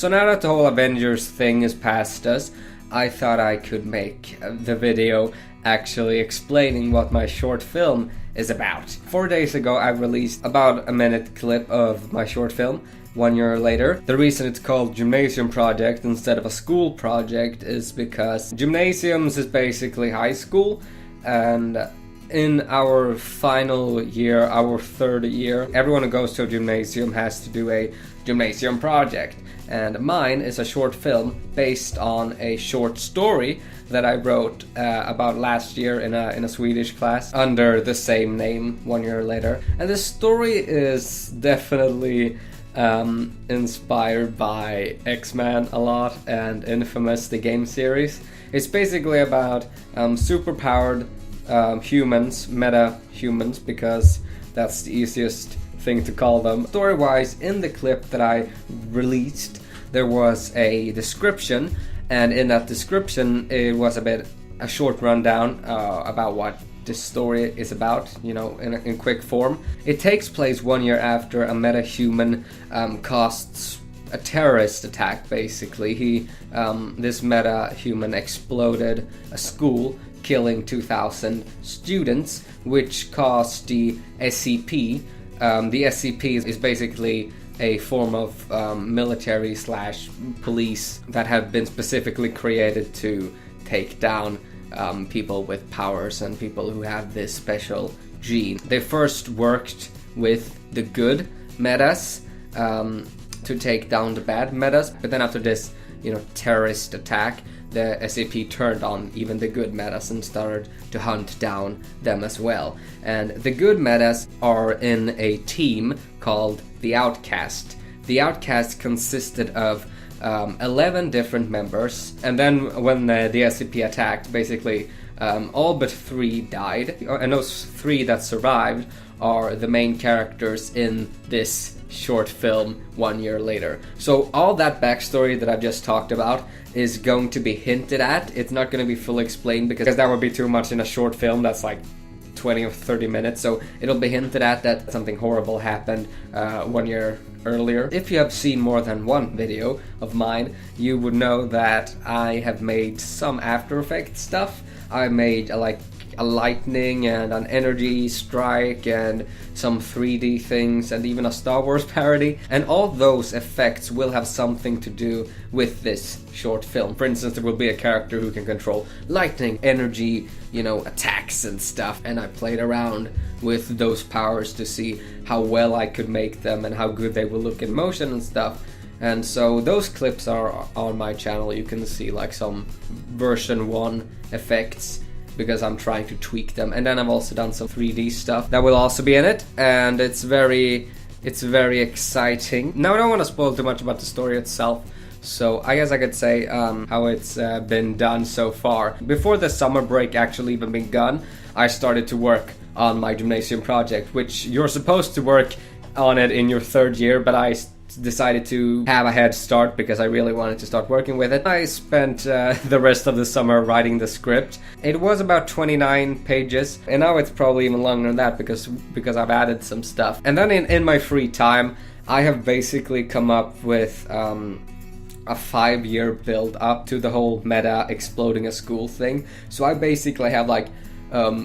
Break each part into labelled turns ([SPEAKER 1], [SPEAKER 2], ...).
[SPEAKER 1] So now that the whole Avengers thing is past us, I thought I could make the video actually explaining what my short film is about. 4 days ago I released about a minute clip of my short film. 1 year later. The reason it's called Gymnasium Project instead of a school project is because gymnasiums is basically high school, and in our final year, our third year, everyone who goes to a gymnasium has to do a gymnasium project. And mine is a short film based on a short story that I wrote about last year in a Swedish class under the same name 1 year later. And the story is definitely inspired by X-Men a lot and Infamous, the game series. It's basically about superpowered humans, meta-humans, because that's the easiest thing to call them. Story-wise, in the clip that I released, there was a description, and in that description it was a short rundown about what this story is about, in quick form. It takes place 1 year after a meta-human casts a terrorist attack, basically. This meta-human exploded a school, killing 2,000 students, which caused the SCP. The SCP is basically a form of military/police that have been specifically created to take down people with powers and people who have this special gene. They first worked with the good metas to take down the bad metas, but then after this, terrorist attack, the SCP turned on even the good metas and started to hunt down them as well. And the good metas are in a team called the Outcast. The Outcast consisted of 11 different members, and then when the SCP attacked, basically all but 3 died, and those 3 that survived are the main characters in this short film 1 year later. So all that backstory that I've just talked about is going to be hinted at. It's not going to be fully explained because that would be too much in a short film that's like 20 or 30 minutes, so it'll be hinted at that something horrible happened 1 year earlier. If you have seen more than one video of mine, you would know that I have made some After Effects stuff. I made a lightning and an energy strike and some 3D things and even a Star Wars parody, and all those effects will have something to do with this short film. For instance, there will be a character who can control lightning, energy, attacks and stuff, and I played around with those powers to see how well I could make them and how good they will look in motion and stuff. And so those clips are on my channel. You can see some version 1 effects, because I'm trying to tweak them. And then I've also done some 3D stuff that will also be in it, and it's very exciting. Now I don't want to spoil too much about the story itself, so I guess I could say how it's been done so far. Before the summer break actually even begun, I started to work on my gymnasium project, which you're supposed to work on it in your 3rd year, but I decided to have a head start because I really wanted to start working with it. I spent the rest of the summer writing the script. It was about 29 pages, and now it's probably even longer than that because I've added some stuff. And then in my free time, I have basically come up with a 5-year build up to the whole meta exploding a school thing. So I basically have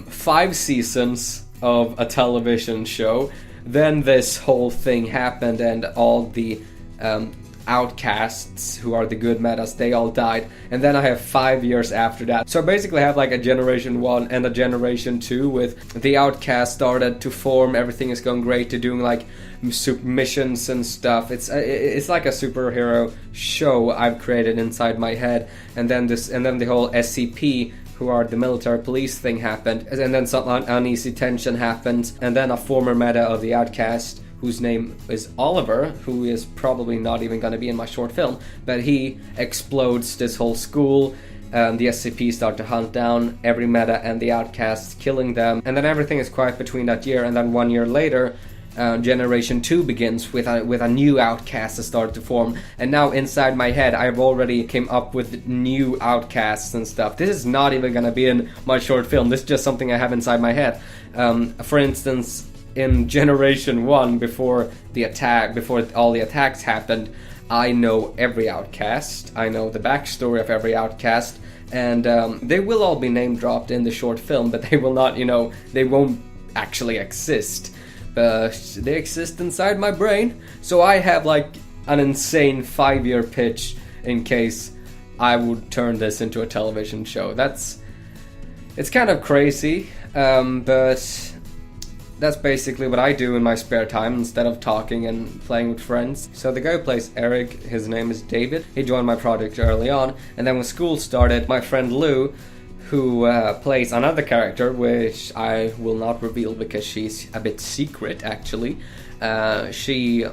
[SPEAKER 1] 5 seasons of a television show. Then this whole thing happened, and all the outcasts, who are the good metas, they all died. And then I have 5 years after that. So I basically have a generation 1 and a generation 2 with the outcasts started to form. Everything is going great. They're doing missions and stuff. It's like a superhero show I've created inside my head. And then the whole SCP, who are the military police thing, happened, and then some uneasy tension happened, and then a former meta of the Outcast, whose name is Oliver, who is probably not even going to be in my short film, but he explodes this whole school. The SCP start to hunt down every meta and the Outcasts, killing them, and then everything is quiet between that year, and then 1 year later, Generation 2 begins with a new outcast that started to form, and now inside my head I've already came up with new outcasts and stuff. This is not even gonna be in my short film, this is just something I have inside my head. For instance, in Generation 1, before all the attacks happened, I know every outcast. I know the backstory of every outcast, and they will all be name dropped in the short film, but they will not, they won't actually exist. But they exist inside my brain, so I have like an insane 5-year pitch in case I would turn this into a television show. It's kind of crazy, but that's basically what I do in my spare time instead of talking and playing with friends. So the guy who plays Eric, his name is David. He joined my project early on, and then when school started, my friend Lou, who plays another character, which I will not reveal because she's a bit secret actually, she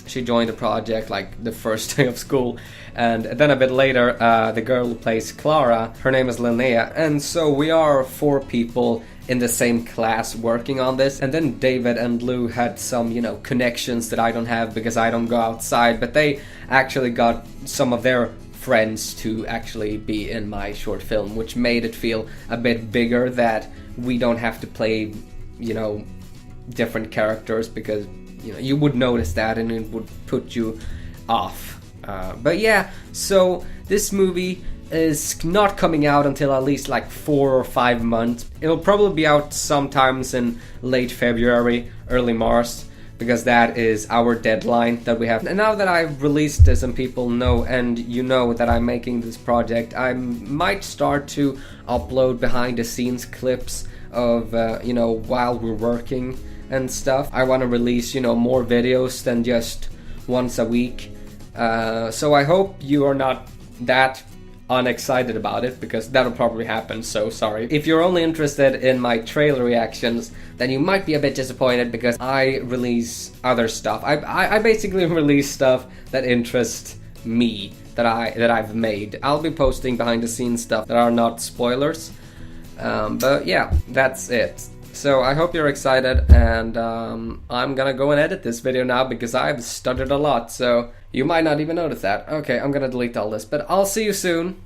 [SPEAKER 1] joined the project like the first day of school, and then a bit later the girl who plays Clara, her name is Linnea, and so we are 4 people in the same class working on this. And then David and Lou had some, connections that I don't have because I don't go outside, but they actually got some of their friends to actually be in my short film, which made it feel a bit bigger, that we don't have to play, different characters, because, you would notice that and it would put you off. But yeah, so this movie is not coming out until at least like 4 or 5 months. It'll probably be out sometimes in late February, early March, because that is our deadline that we have. And now that I've released this and people know, and that I'm making this project, I might start to upload behind the scenes clips of, while we're working and stuff. I want to release, more videos than just once a week. So I hope you are not that unexcited about it, because that'll probably happen, so sorry. If you're only interested in my trailer reactions, then you might be a bit disappointed, because I release other stuff. I basically release stuff that interests me, that I've made. I'll be posting behind the scenes stuff that are not spoilers. But yeah, that's it. So I hope you're excited, and I'm gonna go and edit this video now because I've stuttered a lot, so you might not even notice that. Okay, I'm gonna delete all this, but I'll see you soon.